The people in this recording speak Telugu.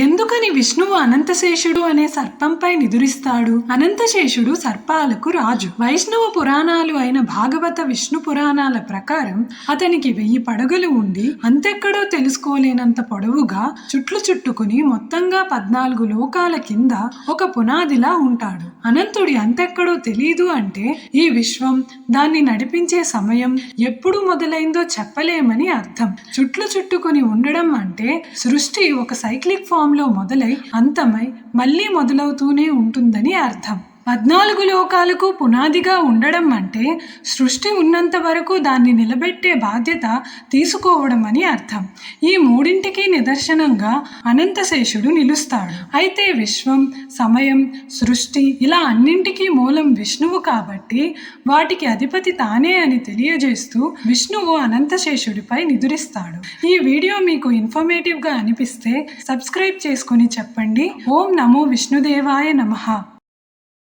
ఎందుకని విష్ణువు అనంతశేషుడు అనే సర్పంపై నిదురిస్తాడు? అనంతశేషుడు సర్పాలకు రాజు. వైష్ణవ పురాణాలు అయిన భాగవత, విష్ణు పురాణాల ప్రకారం అతనికి 1000 పడగలు ఉండి అంతెక్కడో తెలుసుకోలేనంత పొడవుగా చుట్లు చుట్టుకుని మొత్తంగా 14 లోకాల కింద ఒక పునాదిలా ఉంటాడు. అనంతుడి అంతెక్కడో తెలీదు అంటే ఈ విశ్వం, దాన్ని నడిపించే సమయం ఎప్పుడు మొదలైందో చెప్పలేమని అర్థం. చుట్లు చుట్టుకుని ఉండడం అంటే సృష్టి ఒక సైక్లిక్ ఫామ్ లో మొదలై అంతమై మళ్ళీ మొదలవుతూనే ఉంటుందని అర్థం. 14 లోకాలకు పునాదిగా ఉండడం అంటే సృష్టి ఉన్నంత వరకు దాన్ని నిలబెట్టే బాధ్యత తీసుకోవడం అని అర్థం. ఈ మూడింటికి నిదర్శనంగా అనంతశేషుడు నిలుస్తాడు. అయితే విశ్వం, సమయం, సృష్టి ఇలా అన్నింటికీ మూలం విష్ణువు కాబట్టి వాటికి అధిపతి తానే అని తెలియజేస్తూ విష్ణువు అనంతశేషుడిపై నిదురిస్తాడు. ఈ వీడియో మీకు ఇన్ఫర్మేటివ్ గా అనిపిస్తే సబ్స్క్రైబ్ చేసుకుని చెప్పండి. ఓం నమో విష్ణుదేవాయ నమః.